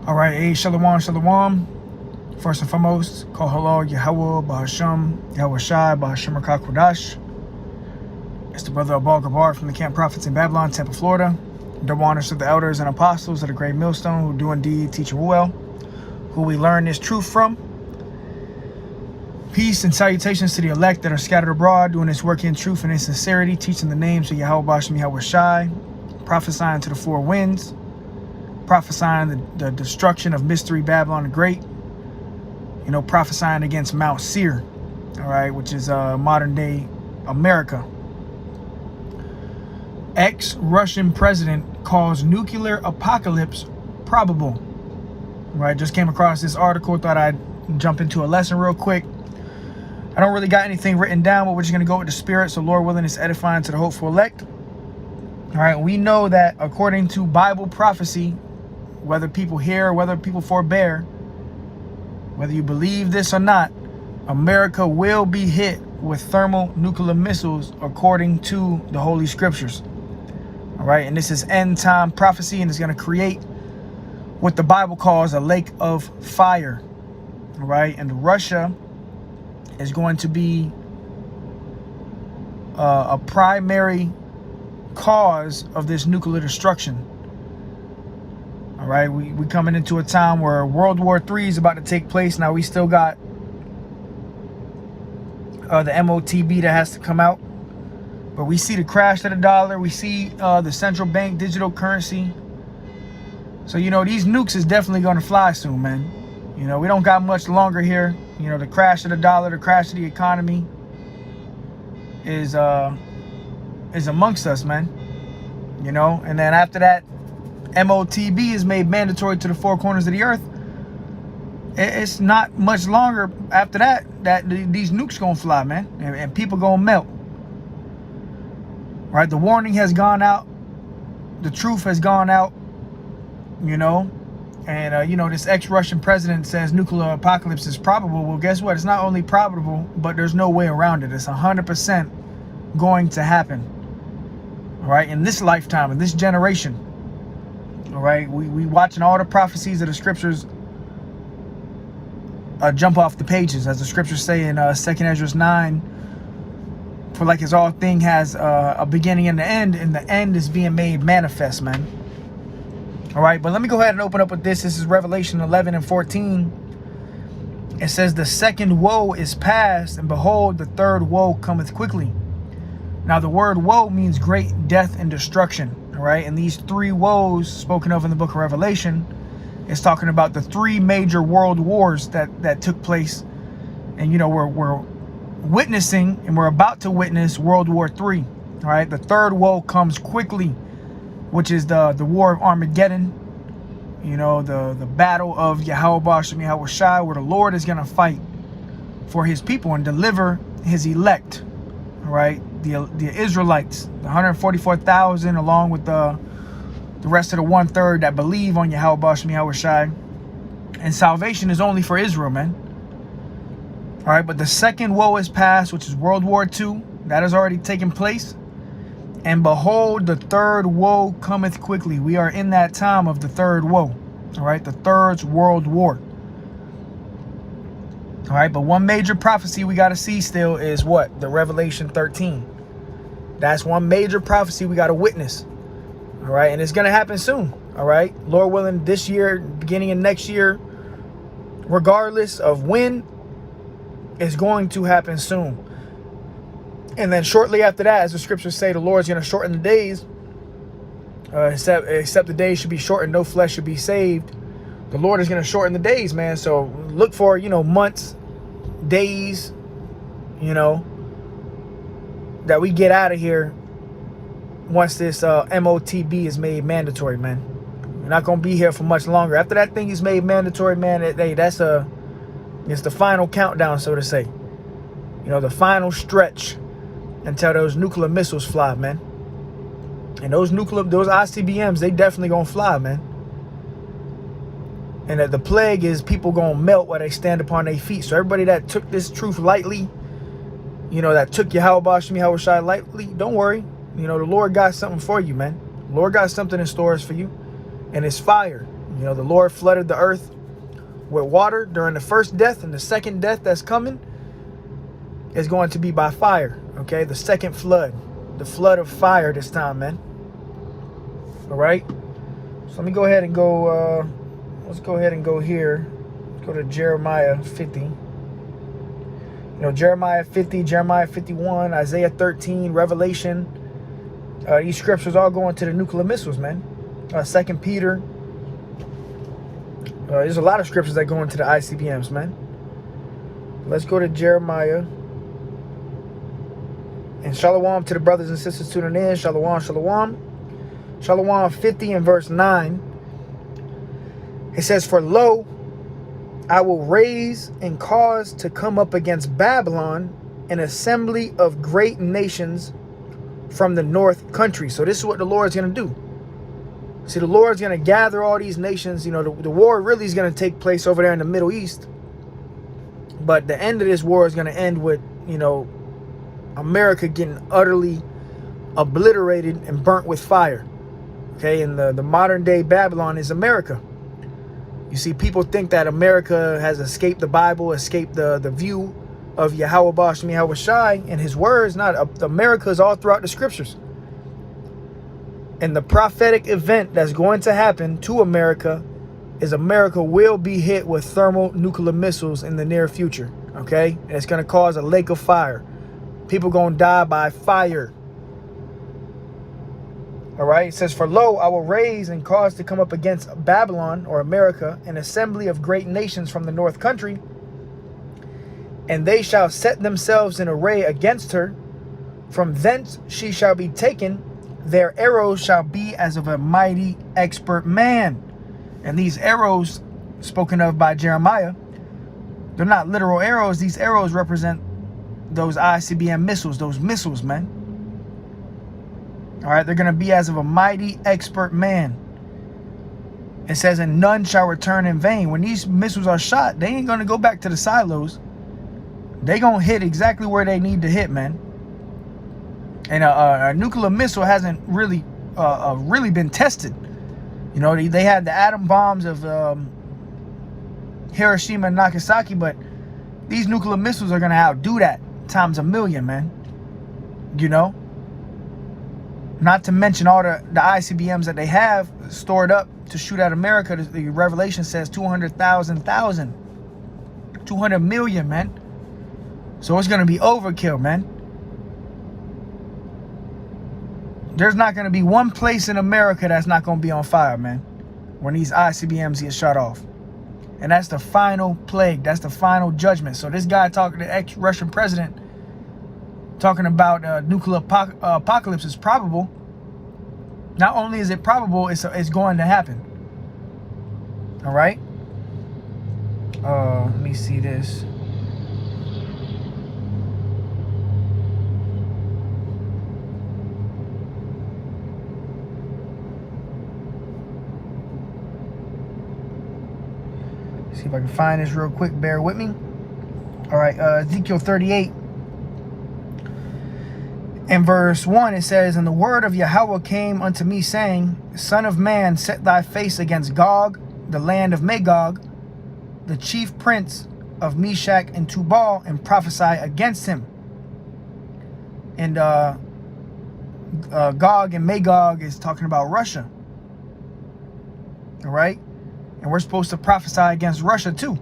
All right, hey, shalom, shalom. First and foremost, call hello, Yahweh, Bahasham, Yahweh Shai, Bahasham Rakakwadash. It's the brother Abal Gabar from the Camp Prophets in Babylon, Tampa, Florida. Double honors to the elders and apostles of the great millstone who do indeed teach well, who we learn this truth from. Peace and salutations to the elect that are scattered abroad, doing this work in truth and in sincerity, teaching the names of Yahweh, Bahasham, Yahweh Shai, prophesying to the four winds, prophesying the destruction of Mystery Babylon the Great, prophesying against Mount Seir, all right, which is modern day America. Ex-Russian president calls nuclear apocalypse probable. Right, just came across this article, thought I'd jump into a lesson real quick. I don't really got anything written down, but we're just going to go with the spirit, so Lord willing, it's edifying to the hopeful elect. All right, we know that according to Bible prophecy, whether people hear, whether people forbear, whether you believe this or not, America will be hit with thermal nuclear missiles according to the Holy Scriptures. All right, and this is end time prophecy, and it's going to create what the Bible calls a lake of fire. All right, and Russia is going to be a primary cause of this nuclear destruction. All right, we coming into a time where World War III is about to take place. Now we still got the MOTB that has to come out, but we see the crash of the dollar. We see the central bank digital currency. So these nukes is definitely going to fly soon, man. We don't got much longer here. The crash of the dollar, the crash of the economy is amongst us, man. And then after that, MOTB is made mandatory to the four corners of the earth. It's not much longer after that these nukes gonna fly, man, and people gonna melt. Right? The warning has gone out. The truth has gone out. And this ex-Russian president says nuclear apocalypse is probable. Well, guess what? It's not only probable, but there's no way around it. It's 100% going to happen. All right, in this lifetime, in this generation. All right, we watching all the prophecies of the scriptures jump off the pages, as the scriptures say in 2nd Ezra 9. For like as all thing has a beginning and the end is being made manifest, man. All right, but let me go ahead and open up with this. This is Revelation 11 and 14. It says, the second woe is past, and behold, the third woe cometh quickly. Now, the word woe means great death and destruction. All right, and these three woes spoken of in the book of Revelation is talking about the three major world wars that took place. And, we're witnessing, and we're about to witness World War III. All right, the third woe comes quickly, which is the war of Armageddon, the battle of Yahweh Bahasham Yahweh Shai, where the Lord is going to fight for his people and deliver his elect, all right, the Israelites, the 144,000, along with the rest of the 1/3 that believe on Yahweh Bahasham Yahweh Shai. And salvation is only for Israel, man. All right, but the second woe is past, which is World War II. That has already taken place. And behold, the third woe cometh quickly. We are in that time of the third woe. All right, the third world war. All right, but one major prophecy we got to see still is what? The Revelation 13. That's one major prophecy we got to witness. All right, and it's going to happen soon. All right, Lord willing, this year, beginning of next year, regardless of when, it's going to happen soon. And then shortly after that, as the scriptures say, the Lord's going to shorten the days. Except the days should be shortened, no flesh should be saved. The Lord is going to shorten the days, man. So look for, months, days, that we get out of here once this MOTB is made mandatory, man. We're not going to be here for much longer. After that thing is made mandatory, man, it's the final countdown, so to say. The final stretch until those nuclear missiles fly, man. And those ICBMs, they definitely gonna fly, man. And the plague is people gonna melt while they stand upon their feet. So everybody that took this truth lightly, that took Yahweh Bahasham Yahweh Shai lightly, don't worry. The Lord got something for you, man. The Lord got something in stores for you. And it's fire. You know, the Lord flooded the earth with water during the first death, and the second death that's coming is going to be by fire. Okay, the second flood, the flood of fire this time, man. All right. So let me go ahead and go. Let's go ahead and go here. Let's go to Jeremiah 50. You know, Jeremiah 50, Jeremiah 51, Isaiah 13, Revelation. These scriptures all go into the nuclear missiles, man. 2 Peter. There's a lot of scriptures that go into the ICBMs, man. Let's go to Jeremiah. And shalom to the brothers and sisters tuning in. Shalom, shalom. Shalom 50 and verse 9. It says, for lo, I will raise and cause to come up against Babylon an assembly of great nations from the north country. So this is what the Lord's going to do. See, the Lord's going to gather all these nations. You know, the war really is going to take place over there in the Middle East. But the end of this war is going to end with, you know, America getting utterly obliterated and burnt with fire. Okay, and the modern day Babylon is America. You see, people think that America has escaped the Bible, escaped the view of Yahweh Bashem Yahweh Shai and his words. Not America is all throughout the scriptures. And the prophetic event that's going to happen to America is America will be hit with thermonuclear missiles in the near future. Okay, and it's going to cause a lake of fire. People going to die by fire. All right, it says, for lo, I will raise and cause to come up against Babylon, or America, an assembly of great nations from the north country, and they shall set themselves in array against her. From thence she shall be taken. Their arrows shall be as of a mighty expert man. And these arrows spoken of by Jeremiah, they're not literal arrows. These arrows represent those ICBM missiles, those missiles, man. All right, they're going to be as of a mighty expert man. It says, and none shall return in vain. When these missiles are shot, they ain't going to go back to the silos. They going to hit exactly where they need to hit, man. And a nuclear missile hasn't really been tested. You know, they had the atom bombs of Hiroshima and Nagasaki, but these nuclear missiles are going to outdo that times a million, man. You know? Not to mention all the ICBMs that they have stored up to shoot at America. The Revelation says 200,000, 200 million, man. So it's going to be overkill, man. There's not going to be one place in America that's not going to be on fire, man, when these ICBMs get shot off. And that's the final plague. That's the final judgment. So this guy talking, the ex-Russian president, talking about nuclear apocalypse is probable. Not only is it probable, it's going to happen. All right. Let me see this. See if I can find this real quick. Bear with me. All right. Ezekiel 38. In verse 1, it says, and the word of Yahweh came unto me, saying, Son of man, set thy face against Gog, the land of Magog, the chief prince of Meshach and Tubal, and prophesy against him. And Gog and Magog is talking about Russia. All right? And we're supposed to prophesy against Russia too.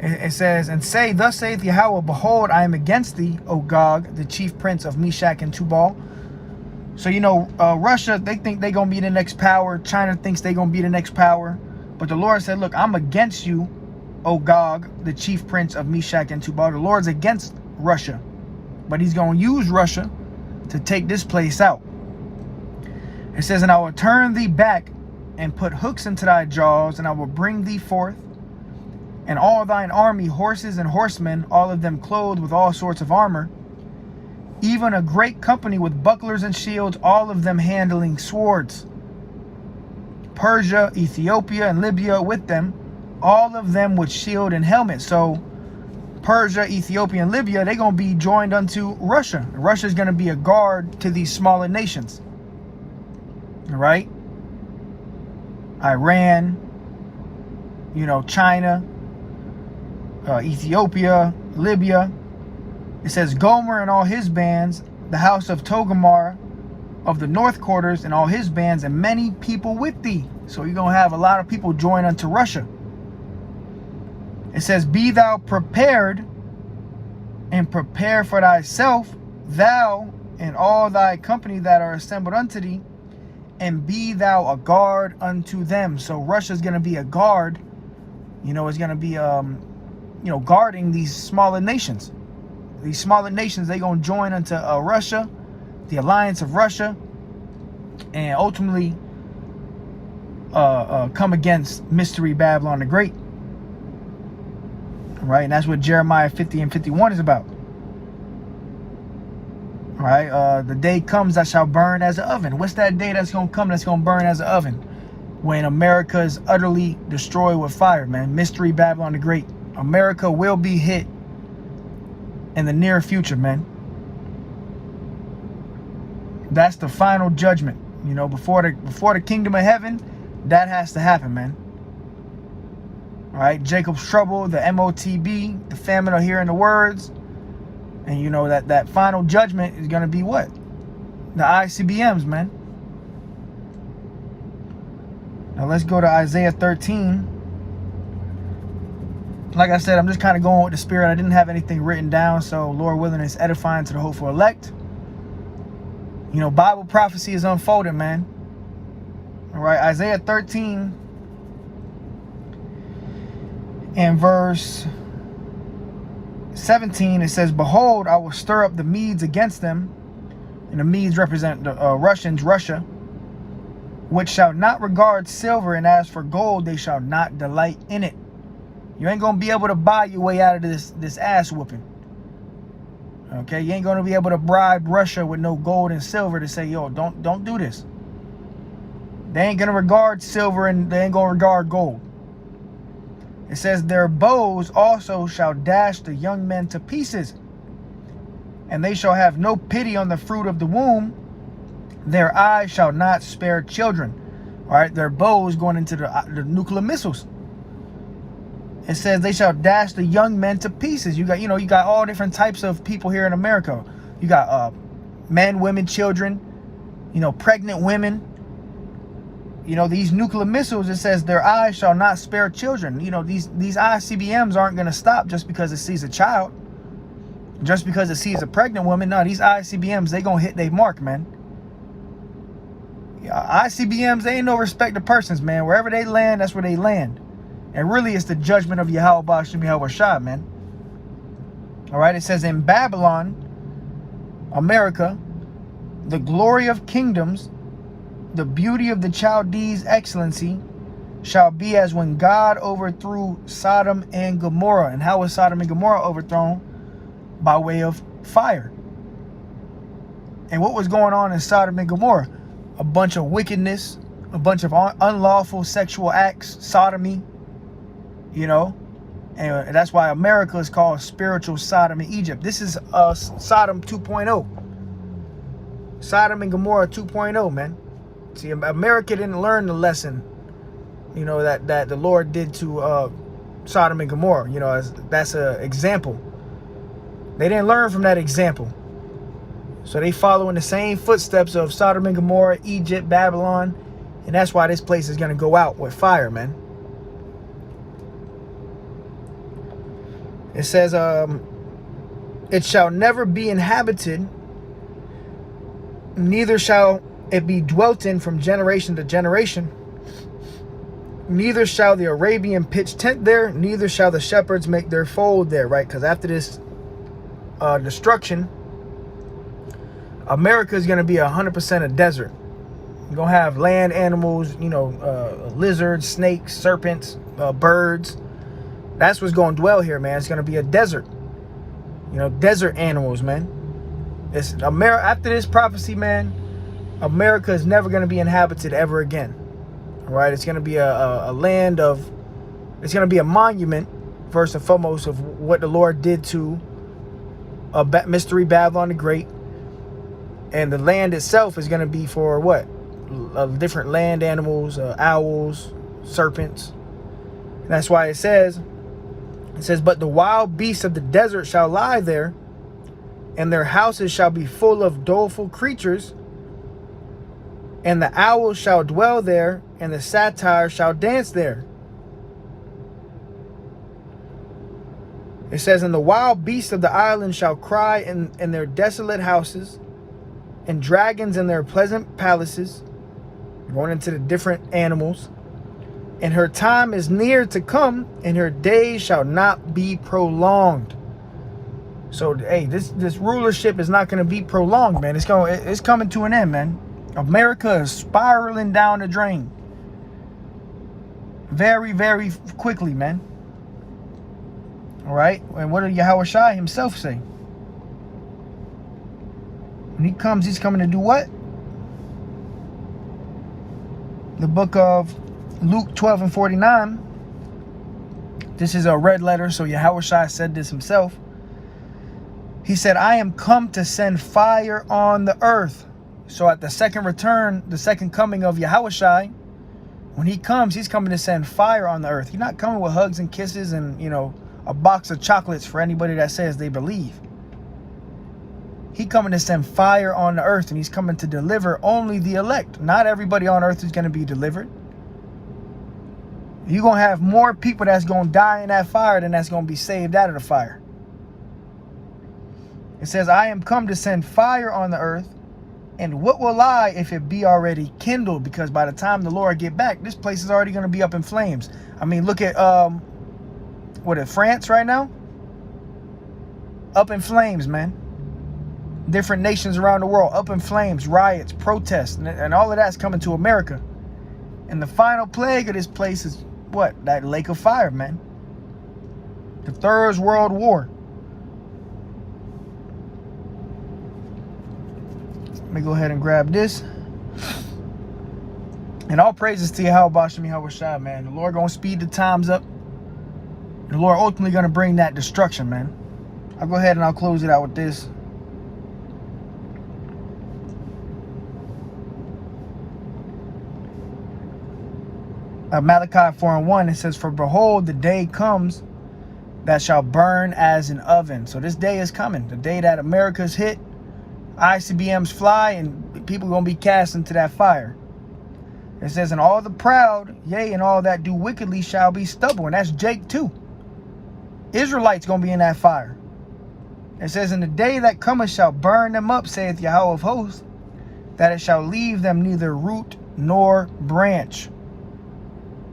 It says, and say, thus saith Yahweh, behold, I am against thee, O Gog, the chief prince of Meshach and Tubal. So, you know, Russia, they think they're going to be the next power. China thinks they're going to be the next power. But the Lord said, look, I'm against you, O Gog, the chief prince of Meshach and Tubal. The Lord's against Russia. But he's going to use Russia to take this place out. It says, and I will turn thee back and put hooks into thy jaws, and I will bring thee forth. And all thine army, horses and horsemen, all of them clothed with all sorts of armor, even a great company with bucklers and shields, all of them handling swords. Persia, Ethiopia, and Libya with them, all of them with shield and helmet. So Persia, Ethiopia, and Libya, they're going to be joined unto Russia. Russia's going to be a guard to these smaller nations. All right? Iran, you know, China, Ethiopia, Libya. It says Gomer and all his bands, the house of Togarmah of the north quarters and all his bands, and many people with thee. So you're going to have a lot of people join unto Russia. It says, be thou prepared, and prepare for thyself, thou and all thy company that are assembled unto thee, and be thou a guard unto them. So Russia's going to be a guard, you know, it's going to be, you know, guarding these smaller nations. These smaller nations, they're going to join unto Russia, the alliance of Russia, and ultimately come against Mystery Babylon the Great. Right, and that's what Jeremiah 50 and 51 is about. Right, the day comes that shall burn as an oven. What's that day that's going to come that's going to burn as an oven? When America is utterly destroyed with fire, man. Mystery Babylon the Great. America will be hit in the near future, man. That's the final judgment. You know, before the kingdom of heaven, that has to happen, man. All right, Jacob's trouble, the MOTB, the famine of hearing the words. And you know that final judgment is going to be what? The ICBMs, man. Now let's go to Isaiah 13. Like I said, I'm just kind of going with the spirit. I didn't have anything written down, so Lord willing, it's edifying to the hopeful elect. You know, Bible prophecy is unfolding, man. All right, Isaiah 13 and verse 17, it says, behold, I will stir up the Medes against them. And the Medes represent the Russians, Russia, which shall not regard silver, and as for gold, they shall not delight in it. You ain't going to be able to buy your way out of this ass whooping. Okay, you ain't going to be able to bribe Russia with no gold and silver to say, yo, don't do this. They ain't going to regard silver, and they ain't going to regard gold. It says, their bows also shall dash the young men to pieces, and they shall have no pity on the fruit of the womb. Their eyes shall not spare children. All right, their bows going into the nuclear missiles. It says they shall dash the young men to pieces. You got all different types of people here in America. You got men, women, children, you know, pregnant women. You know, these nuclear missiles, it says their eyes shall not spare children. You know, these ICBMs aren't going to stop just because it sees a child. Just because it sees a pregnant woman. No, these ICBMs, they going to hit their mark, man. ICBMs, they ain't no respect to persons, man. Wherever they land, that's where they land. And really, it's the judgment of Yahweh Ba'ashem Yahweh Shah, man. All right, it says in Babylon, America, the glory of kingdoms, the beauty of the Chaldees' excellency, shall be as when God overthrew Sodom and Gomorrah. And how was Sodom and Gomorrah overthrown? By way of fire. And what was going on in Sodom and Gomorrah? A bunch of wickedness, a bunch of unlawful sexual acts, sodomy, you know. And that's why America is called spiritual Sodom in Egypt. This is Sodom 2.0. Sodom and Gomorrah 2.0, man. See, America didn't learn the lesson, you know, that the Lord did to Sodom and Gomorrah. You know, that's an example. They didn't learn from that example. So they follow in the same footsteps of Sodom and Gomorrah, Egypt, Babylon. And that's why this place is going to go out with fire, man. It says, it shall never be inhabited, neither shall it be dwelt in from generation to generation. Neither shall the Arabian pitch tent there, neither shall the shepherds make their fold there, right? Because after this destruction, America is going to be 100% a desert. You're going to have land animals, you know, lizards, snakes, serpents, birds. That's what's going to dwell here, man. It's going to be a desert. You know, desert animals, man. It's after this prophecy, man, America is never going to be inhabited ever again. All right? It's going to be a land of, it's going to be a monument, first and foremost, of what the Lord did to Mystery Babylon the Great. And the land itself is going to be for what? different land animals, owls, serpents. And that's why it says, but the wild beasts of the desert shall lie there, and their houses shall be full of doleful creatures, and the owls shall dwell there, and the satyrs shall dance there. It says, and the wild beasts of the island shall cry in their desolate houses, and dragons in their pleasant palaces, going into the different animals. And her time is near to come, and her days shall not be prolonged. So, hey, this rulership is not going to be prolonged, man. It's coming to an end, man. America is spiraling down the drain. Very, very quickly, man. All right? And what did Yahushua himself say? When he comes, he's coming to do what? The book of Luke 12 and 49. This is a red letter, so Yahushua said this himself. He said, I am come to send fire on the earth. So at the second return, the second coming of Yahushua, when he comes, he's coming to send fire on the earth. He's not coming with hugs and kisses and, a box of chocolates for anybody that says they believe. He's coming to send fire on the earth, and he's coming to deliver only the elect. Not everybody on earth is going to be delivered. You're going to have more people that's going to die in that fire than that's going to be saved out of the fire. It says, I am come to send fire on the earth, and what will lie if it be already kindled? Because by the time the Lord get back, this place is already going to be up in flames. I mean, look at, France right now? Up in flames, man. Different nations around the world, up in flames, riots, protests, and all of that's coming to America. And the final plague of this place is what? That lake of fire, man. The Third World War. Let me go ahead and grab this. And all praises to Yahweh Bashem Yahushua, man. The Lord gonna speed the times up. And the Lord ultimately gonna bring that destruction, man. I'll go ahead and I'll close it out with this. Malachi 4:1, it says, for behold, the day comes that shall burn as an oven. So this day is coming. The day that America's hit, ICBMs fly, and people are going to be cast into that fire. It says, and all the proud, yea, and all that do wickedly shall be stubble. And that's Jake too. Israelites going to be in that fire. It says, in the day that cometh shall burn them up, saith Yahweh of hosts, that it shall leave them neither root nor branch.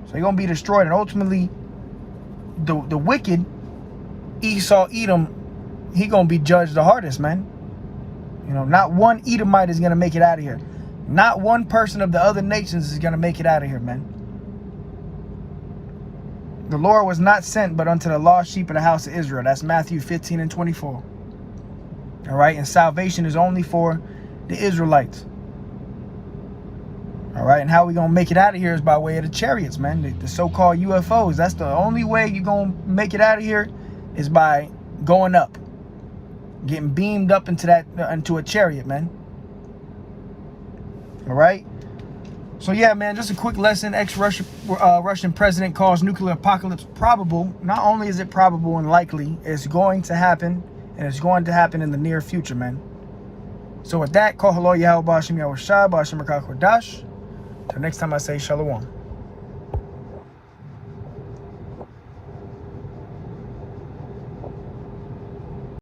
So they're going to be destroyed. And ultimately, the wicked, Esau, Edom, he going to be judged the hardest, man. Not one Edomite is going to make it out of here. Not one person of the other nations is going to make it out of here, man. The Lord was not sent but unto the lost sheep of the house of Israel. That's Matthew 15 and 24. All right. And salvation is only for the Israelites. All right. And how we going to make it out of here is by way of the chariots, man. The so-called UFOs. That's the only way you're going to make it out of here is by going up. Getting beamed up into a chariot, man. All right. So yeah, man, just a quick lesson. Russian president calls nuclear apocalypse probable. Not only is it probable and likely, it's going to happen, and it's going to happen in the near future, man. So with that, call hello Yahweh Bashem Yahushua Bashem Rakah Kodash. Till next time I say Shalom.